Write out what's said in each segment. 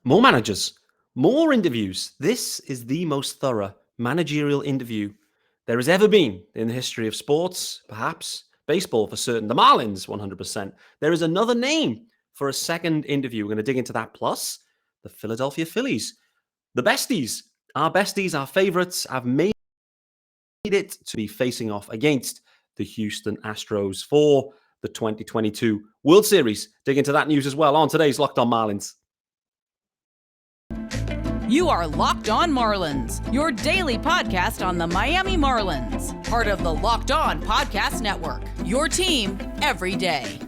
More managers, more interviews. This is the most thorough managerial interview there has ever been in the history of sports, perhaps baseball for certain. The Marlins, 100%. There is another name for a second interview. We're going to dig into that. Plus, the Philadelphia Phillies, the besties, our favorites, have made it to be facing off against the Houston Astros for the 2022 World Series. Dig into that news as well on today's Locked On Marlins. You are Locked On Marlins, your daily podcast on the Miami Marlins. Part of the Locked On Podcast Network, your team every day.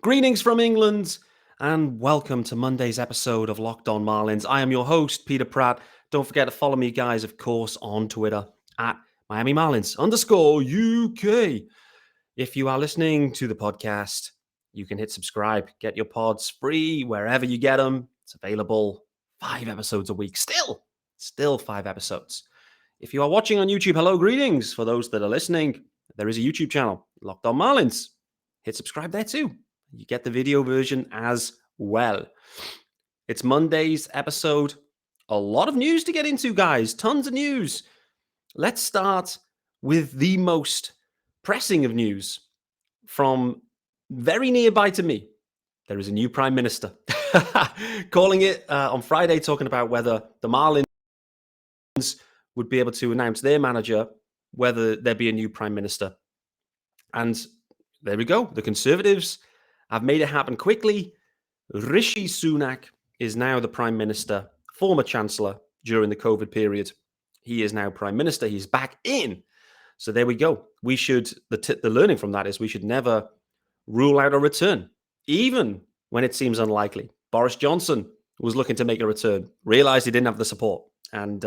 Greetings from England and welcome to Monday's episode of Locked On Marlins. I am your host, Peter Pratt. Don't forget to follow me, guys, of course, on Twitter at Miami Marlins _UK. If you are listening to the podcast, you can hit subscribe, get your pods free wherever you get them. It's available 5 episodes a week. Still 5 episodes. If you are watching on YouTube, hello, greetings. For those that are listening, there is a YouTube channel, Locked On Marlins. Hit subscribe there too. You get the video version as well. It's Monday's episode. A lot of news to get into, guys. Tons of news. Let's start with the most pressing of news from very nearby to me. There is a new prime minister. Calling it on Friday, talking about whether the Marlins would be able to announce their manager, whether there be a new prime minister. And there we go. The Conservatives have made it happen quickly. Rishi Sunak is now the Prime Minister, former Chancellor during the COVID period. He is now Prime Minister. He's back in. So there we go. We should, the learning from that is we should never rule out a return, even when it seems unlikely. Boris Johnson was looking to make a return, realized he didn't have the support. And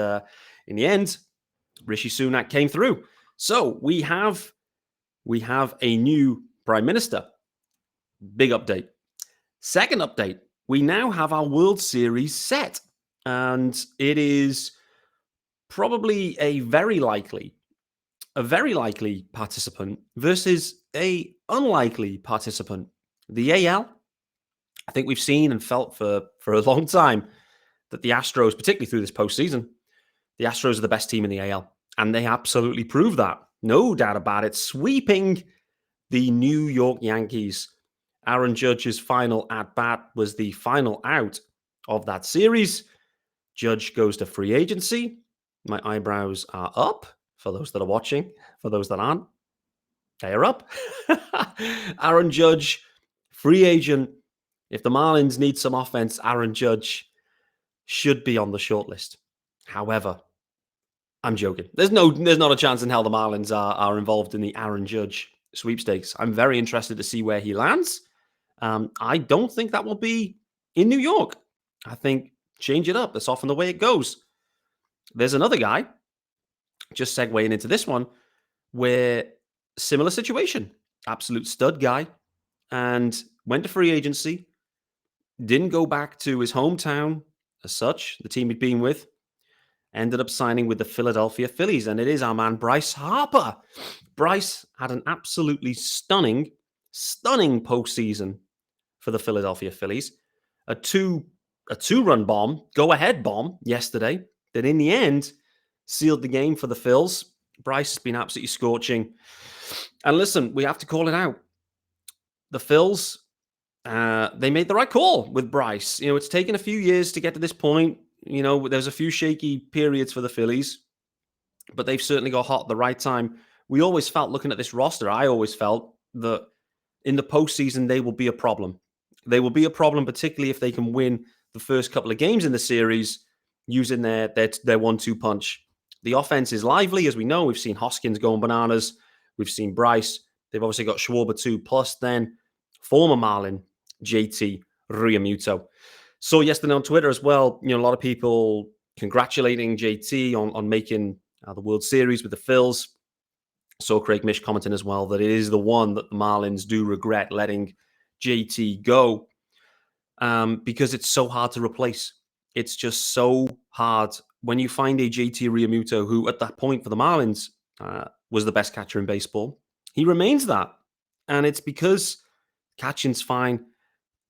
in the end, Rishi Sunak came through. So we have a new Prime Minister. Big update. Second update, we now have our World Series set. And it is probably a very likely participant versus a unlikely participant. The AL, I think we've seen and felt for a long time that the Astros, particularly through this postseason, the Astros are the best team in the AL. And they absolutely prove that. No doubt about it. Sweeping the New York Yankees. Aaron Judge's final at-bat was the final out of that series. Judge goes to free agency. My eyebrows are up for those that are watching. For those that aren't, they are up. Aaron Judge, free agent. If the Marlins need some offense, Aaron Judge should be on the short list. However, I'm joking. There's not a chance in hell the Marlins are involved in the Aaron Judge sweepstakes. I'm very interested to see where he lands. I don't think that will be in New York. I think change it up. That's often the way it goes. There's another guy, just segueing into this one, where similar situation. Absolute stud guy. And went to free agency. Didn't go back to his hometown as such, the team he'd been with. Ended up signing with the Philadelphia Phillies. And it is our man, Bryce Harper. Bryce had an absolutely stunning postseason for the Philadelphia Phillies. A two-run bomb, go-ahead bomb yesterday that in the end sealed the game for the Phils. Bryce has been absolutely scorching. And listen, we have to call it out. The Phils, they made the right call with Bryce. You know, it's taken a few years to get to this point. You know, there's a few shaky periods for the Phillies, but they've certainly got hot at the right time. We always felt, looking at this roster, I always felt that in the postseason, they will be a problem. They will be a problem, particularly if they can win the first couple of games in the series using their 1-2 punch. The offense is lively, as we know. We've seen Hoskins going bananas. We've seen Bryce. They've obviously got Schwarber too, plus then former Marlin, JT Realmuto. So yesterday on Twitter as well, you know, a lot of people congratulating JT on making the World Series with the Phils. So Craig Mish commenting as well that it is the one that the Marlins do regret letting JT go. because it's so hard to replace. It's just so hard when you find a JT Realmuto, who at that point for the Marlins was the best catcher in baseball. He remains that. And it's because catching's fine.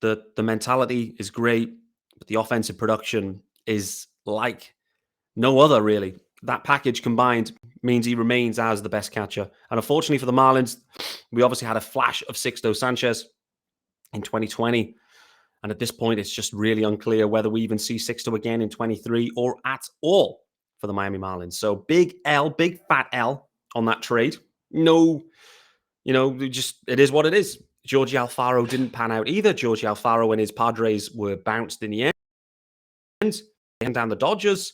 The mentality is great, but the offensive production is like no other, really. That package combined means he remains as the best catcher. And unfortunately for the Marlins, we obviously had a flash of Sixto Sanchez in 2020. And at this point, it's just really unclear whether we even see Sixto again in 23 or at all for the Miami Marlins. So big L, big fat L on that trade. No, it is what it is. Jorge Alfaro didn't pan out either. Jorge Alfaro and his Padres were bounced in the end. They down the Dodgers.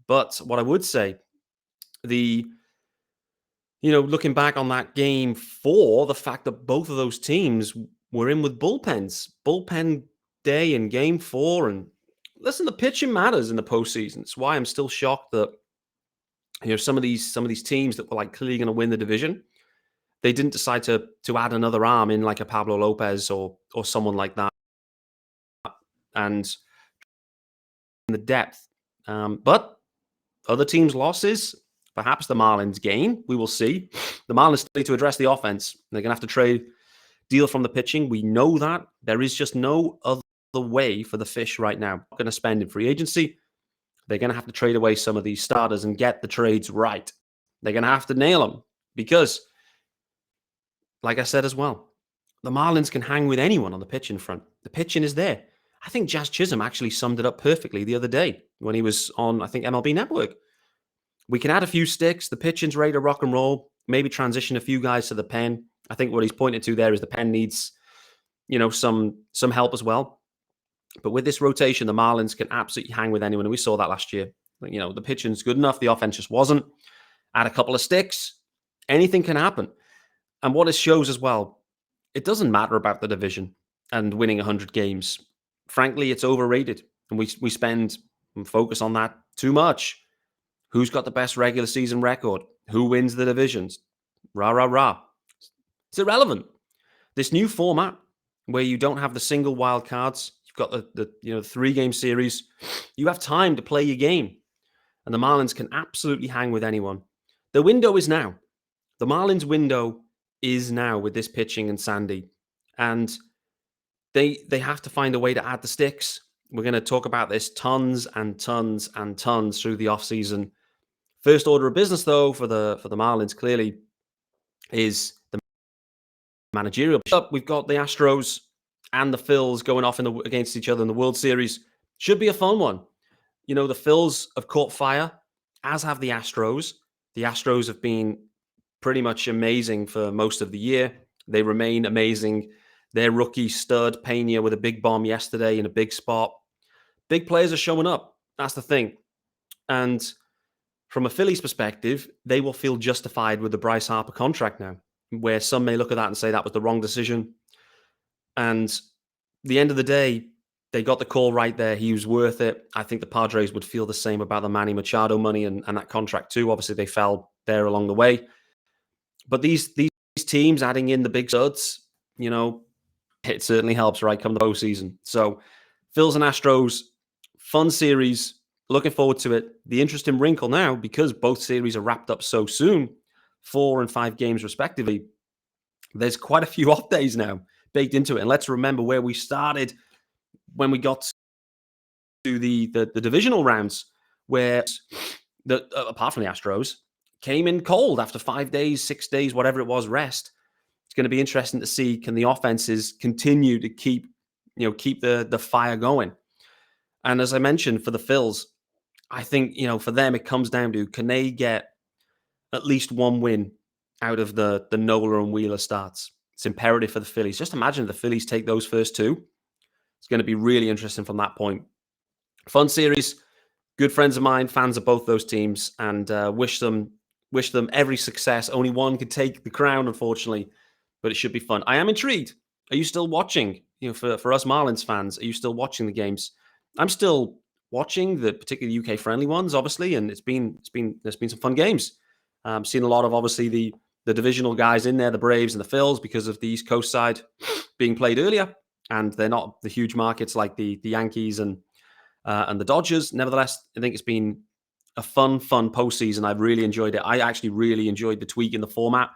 But what I would say, looking back on that game 4, the fact that both of those teams were in with bullpens, bullpen day in game 4. And listen, the pitching matters in the postseason. It's why I'm still shocked that, some of these teams that were like clearly going to win the division, they didn't decide to add another arm in like a Pablo Lopez or someone like that. And in the depth. But other teams' losses, perhaps the Marlins' gain, we will see. The Marlins need to address the offense. They're going to have to deal from the pitching. We know that. There is just no other way for the Fish right now. Not going to spend in free agency. They're going to have to trade away some of these starters and get the trades right. They're going to have to nail them because, like I said as well, the Marlins can hang with anyone on the pitching front. The pitching is there. I think Jazz Chisholm actually summed it up perfectly the other day when he was on, I think, MLB Network. We can add a few sticks. The pitching's ready to rock and roll. Maybe transition a few guys to the pen. I think what he's pointed to there is the pen needs, some help as well. But with this rotation, the Marlins can absolutely hang with anyone. And we saw that last year. The pitching's good enough. The offense just wasn't. Add a couple of sticks. Anything can happen. And what it shows as well, it doesn't matter about the division and winning 100 games. Frankly, it's overrated. And we spend and focus on that too much. Who's got the best regular season record? Who wins the divisions? Rah, rah, rah. It's irrelevant. This new format where you don't have the single wild cards, you've got the 3-game series, you have time to play your game. And the Marlins can absolutely hang with anyone. The window is now. The Marlins window is now with this pitching and Sandy. And they have to find a way to add the sticks. We're going to talk about this tons and tons and tons through the offseason. First order of business, though, for the Marlins clearly is the managerial. We've got the Astros and the Phillies going off against each other in the World Series. Should be a fun one. The Phillies have caught fire, as have the Astros. The Astros have been pretty much amazing for most of the year. They remain amazing. Their rookie stud, Pena, with a big bomb yesterday in a big spot. Big players are showing up. That's the thing. And from a Phillies perspective, they will feel justified with the Bryce Harper contract now, where some may look at that and say that was the wrong decision. And at the end of the day, they got the call right there. He was worth it. I think the Padres would feel the same about the Manny Machado money and that contract too. Obviously, they fell there along the way. But these teams adding in the big studs, it certainly helps, right, come the postseason. So Phils and Astros, fun series. Looking forward to it. The interesting wrinkle now, because both series are wrapped up so soon, 4 and 5 games respectively, there's quite a few off days now baked into it. And let's remember where we started when we got to the divisional rounds, where apart from the Astros, came in cold after 5 days, 6 days, whatever it was, rest. It's going to be interesting to see, can the offenses continue to keep the fire going? And as I mentioned, for the Phils, I think, for them, it comes down to, can they get at least one win out of the Nola and Wheeler starts? It's imperative for the Phillies. Just imagine if the Phillies take those first 2. It's going to be really interesting from that point. Fun series. Good friends of mine, fans of both those teams, and wish them every success. Only one could take the crown, unfortunately, but it should be fun. I am intrigued. Are you still watching? For us Marlins fans, are you still watching the games? I'm still watching the particularly UK friendly ones, obviously, and there's been some fun games. Seen a lot of obviously the divisional guys in there, the Braves and the Phils, because of the East Coast side being played earlier. and they're not the huge markets like the Yankees and the Dodgers. Nevertheless, I think it's been a fun postseason. I've really enjoyed it. I actually really enjoyed the tweak in the format,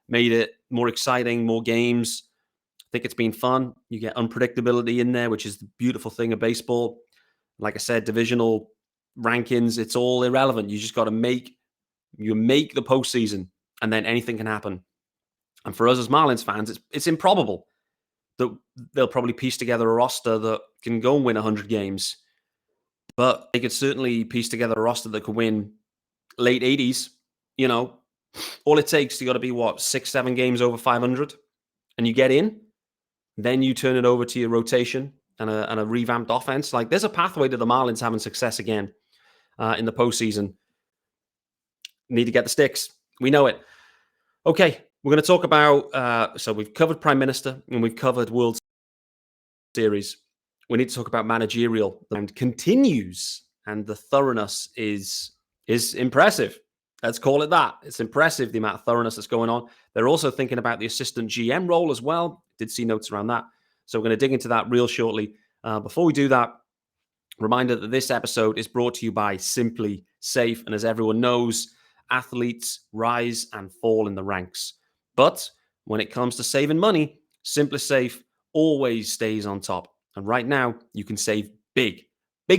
made it more exciting, more games. I think it's been fun. You get unpredictability in there, which is the beautiful thing of baseball. Like I said, divisional rankings, it's all irrelevant. You just got to make the postseason, and then anything can happen. And for us as Marlins fans, it's improbable that they'll probably piece together a roster that can go and win 100 games. But they could certainly piece together a roster that could win late 80s. You know, all it takes, you got to be, 6-7 games over 500, and you get in. Then you turn it over to your rotation and a revamped offense. Like, there's a pathway to the Marlins having success again in the postseason. Need to get the sticks. We know it. Okay, we're going to talk about, so we've covered Prime Minister and we've covered World Series. We need to talk about managerial, and continues, and the thoroughness is impressive. Let's call it that. It's impressive, the amount of thoroughness that's going on. They're also thinking about the assistant GM role as well. Did see notes around that. So we're going to dig into that real shortly. Before we do that, reminder that this episode is brought to you by Simply Safe. And as everyone knows, athletes rise and fall in the ranks. But when it comes to saving money, Simply Safe always stays on top. And right now, you can save big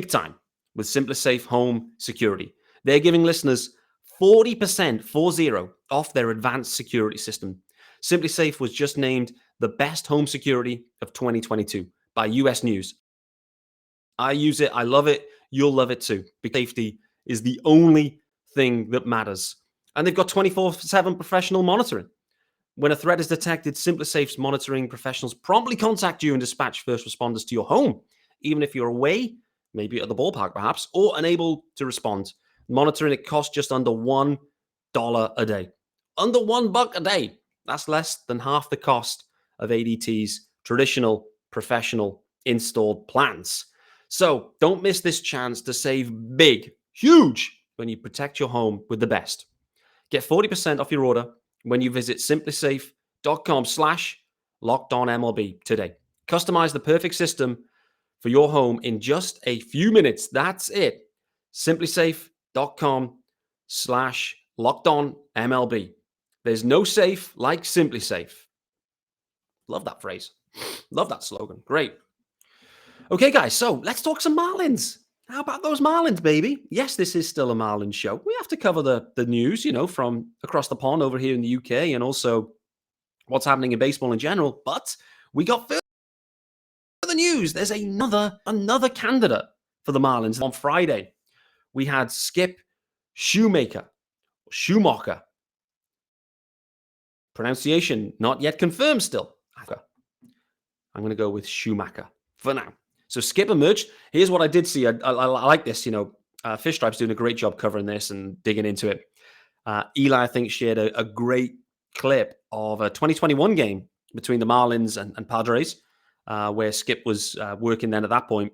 time with Simply Safe Home Security. They're giving listeners 40% off their advanced security system. Simply Safe was just named the best home security of 2022 by US News. I use it. I love it. You'll love it too. Because safety is the only thing that matters. And they've got 24/7 professional monitoring. When a threat is detected, Simply Safe's monitoring professionals promptly contact you and dispatch first responders to your home, even if you're away, maybe at the ballpark perhaps, or unable to respond. Monitoring, it costs just under $1 a day. Under $1 a day. That's less than half the cost of ADT's traditional professional installed plans. So don't miss this chance to save big, huge, when you protect your home with the best. Get 40% off your order when you visit simplysafe.com/LockedOnMLB today. Customize the perfect system for your home in just a few minutes. That's it. simplysafe.com/LockedOnMLB. There's no safe like Simply Safe. Love that phrase. Love that slogan. Great. Okay, guys, so let's talk some Marlins. How about those Marlins, baby? Yes, this is still a Marlins show. We have to cover the news, from across the pond over here in the UK, and also what's happening in baseball in general. But we got further news. There's another candidate for the Marlins. On Friday, we had Skip Schumacher. Pronunciation not yet confirmed still. I'm going to go with Schumacher for now. So Skip emerged. Here's what I did see. I like this. Fish Stripe's doing a great job covering this and digging into it. Eli, I think, shared a great clip of a 2021 game between the Marlins and Padres, where Skip was working then at that point.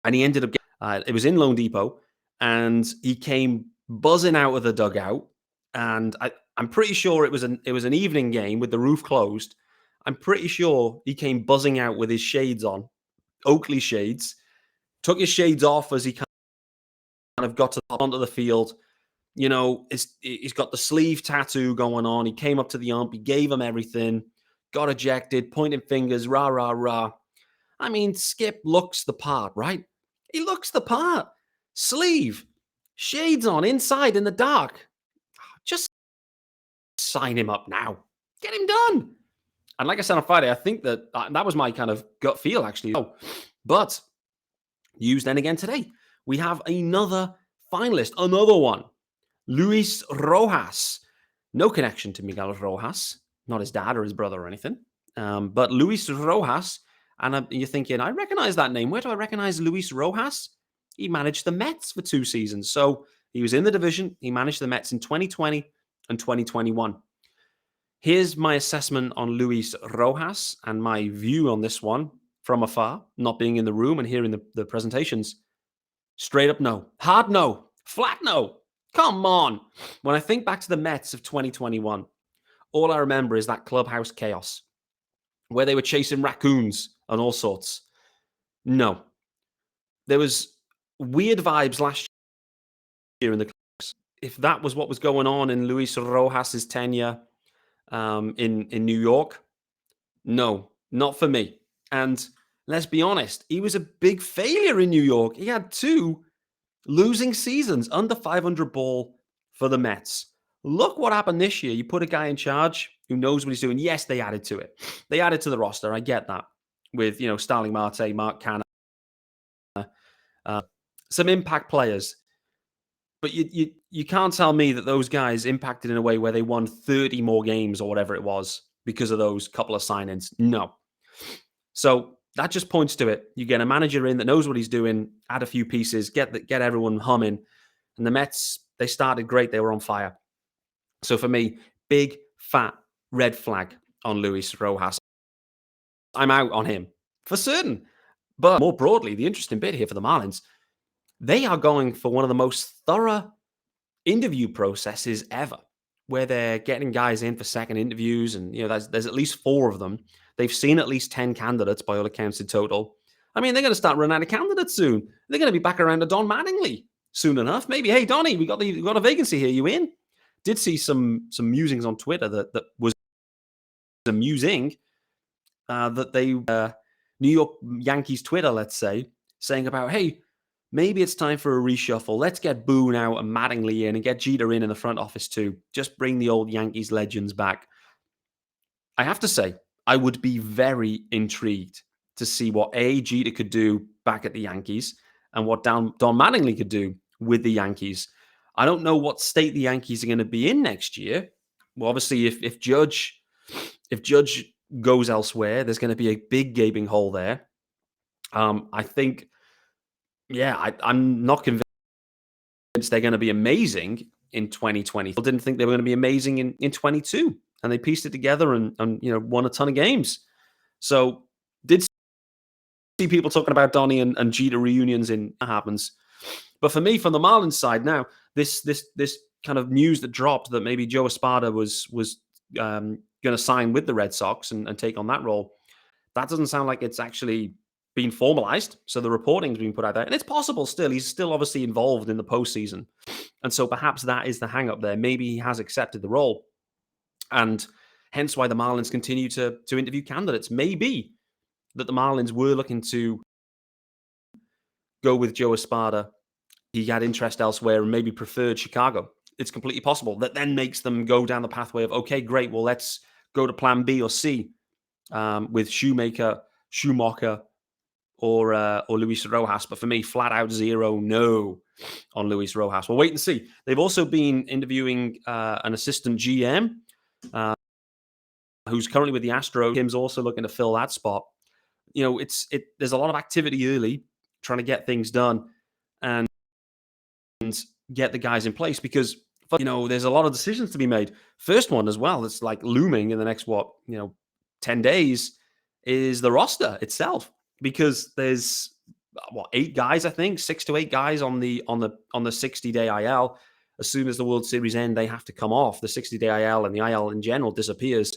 And he ended up it was in Lone Depot, and he came buzzing out of the dugout. And I'm pretty sure it was an evening game with the roof closed. I'm pretty sure he came buzzing out with his shades on, Oakley shades, took his shades off as he kind of got to the top onto the field. He's got the sleeve tattoo going on. He came up to the ump. He gave him everything, got ejected, pointing fingers, rah, rah, rah. I mean, Skip looks the part, right? He looks the part. Sleeve, shades on, inside in the dark. Just sign him up now. Get him done. And like I said on Friday, I think that was my kind of gut feel, actually. But news then again today. We have another finalist, another one. Luis Rojas. No connection to Miguel Rojas. Not his dad or his brother or anything. But Luis Rojas. And you're thinking, I recognize that name. Where do I recognize Luis Rojas? He managed the Mets for 2 seasons. So he was in the division. He managed the Mets in 2020 and 2021. Here's my assessment on Luis Rojas and my view on this one from afar, not being in the room and hearing the presentations. Straight up no. Hard no. Flat no. Come on. When I think back to the Mets of 2021, all I remember is that clubhouse chaos. where they were chasing raccoons and all sorts. No. There was weird vibes last year in the Cubs. If that was what was going on in Luis Rojas' tenure in New York, no, not for me. And let's be honest, he was a big failure in New York. He had 2 losing seasons, under 500 ball for the Mets. Look what happened this year. You put a guy in charge who knows what he's doing. Yes, they added to it. They added to the roster. I get that. With, Starling Marte, Mark Canha, some impact players. But you can't tell me that those guys impacted in a way where they won 30 more games or whatever it was because of those couple of signings. No. So that just points to it. You get a manager in that knows what he's doing, add a few pieces, get everyone humming. And the Mets, they started great. They were on fire. So for me, big, fat red flag on Luis Rojas. I'm out on him for certain. But more broadly, the interesting bit here for the Marlins, they are going for one of the most thorough interview processes ever, where they're getting guys in for second interviews. And, there's at least 4 of them. They've seen at least 10 candidates by all accounts in total. I mean, they're going to start running out of candidates soon. They're going to be back around to Don Mattingly soon enough. Maybe, hey, Donnie, we got a vacancy here. You in? Did see some musings on Twitter that was amusing. That they New York Yankees Twitter, let's say, saying about, hey, maybe it's time for a reshuffle. Let's get Boone out and Mattingly in and get Jeter in the front office too. Just bring the old Yankees legends back. I have to say, I would be very intrigued to see what Jeter could do back at the Yankees and what Don Mattingly could do with the Yankees. I don't know what state the Yankees are going to be in next year. Well, obviously, if Judge goes elsewhere, there's going to be a big gaping hole there. I think, I'm not convinced they're going to be amazing in 2020. I didn't think they were going to be amazing in 22, and they pieced it together and won a ton of games. So did see people talking about Donnie and Jeter reunions in that happens. But for me, from the Marlins side now, this kind of news that dropped that maybe Joe Espada was going to sign with the Red Sox and take on that role, that doesn't sound like it's actually been formalized. So the reporting's been put out there. And it's possible still. He's still obviously involved in the postseason. And so perhaps that is the hang-up there. Maybe he has accepted the role. And hence why the Marlins continue to interview candidates. Maybe that the Marlins were looking to go with Joe Espada. He had interest elsewhere and maybe preferred Chicago. It's completely possible. That then makes them go down the pathway of, okay, great, well, let's go to plan B or C with Schumacher, or Luis Rojas. But for me, flat out 0, no on Luis Rojas. We'll wait and see. They've also been interviewing an assistant GM who's currently with the Astros. Kim's also looking to fill that spot. There's a lot of activity early, trying to get things done and get the guys in place because, there's a lot of decisions to be made. First one as well, that's like looming in the next, 10 days is the roster itself, because there's 8 guys, I think 6 to 8 guys on the 60-day IL. As soon as the World Series end, they have to come off. The 60-day IL and the IL in general disappears.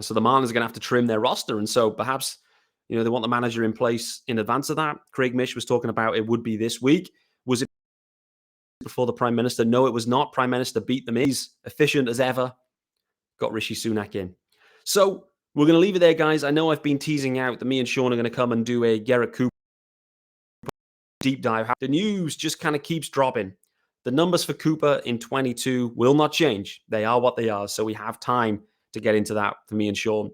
So the Marlins are going to have to trim their roster. And so perhaps, they want the manager in place in advance of that. Craig Mish was talking about it would be this week. Was it before the Prime Minister? No, it was not. Prime Minister beat them. He's efficient as ever. Got Rishi Sunak in. So we're going to leave it there, guys. I know I've been teasing out that me and Sean are going to come and do a Garrett Cooper deep dive. The news just kind of keeps dropping. The numbers for Cooper in 22 will not change. They are what they are. So we have time to get into that for me and Sean.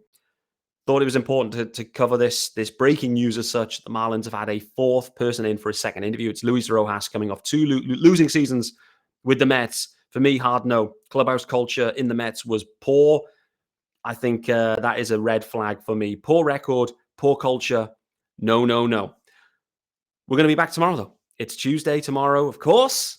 Thought it was important to cover this breaking news as such. The Marlins have had a 4th person in for a second interview. It's Luis Rojas, coming off 2 losing seasons with the Mets. For me, hard no. Clubhouse culture in the Mets was poor. I think that is a red flag for me. Poor record, poor culture. No. We're going to be back tomorrow, though. It's Tuesday tomorrow, of course.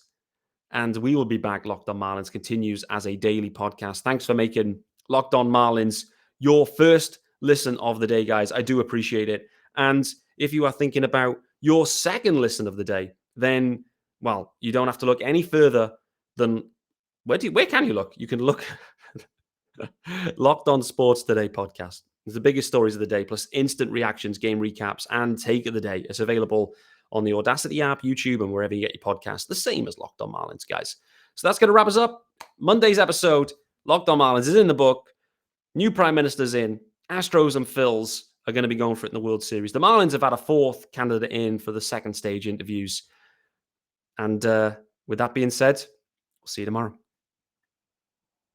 And we will be back. Locked On Marlins continues as a daily podcast. Thanks for making Locked On Marlins your first listen of the day, guys. I do appreciate it. And if you are thinking about your second listen of the day, then, well, you don't have to look any further than, where can you look? You can look Locked On Sports Today podcast. It's the biggest stories of the day, plus instant reactions, game recaps, and take of the day. It's available on the Audacity app, YouTube, and wherever you get your podcasts. The same as Locked On Marlins, guys. So that's going to wrap us up. Monday's episode, Locked On Marlins, is in the book. New Prime Minister's in. Astros and Phils are going to be going for it in the World Series. The Marlins have had a fourth candidate in for the second stage interviews. And with that being said, we'll see you tomorrow.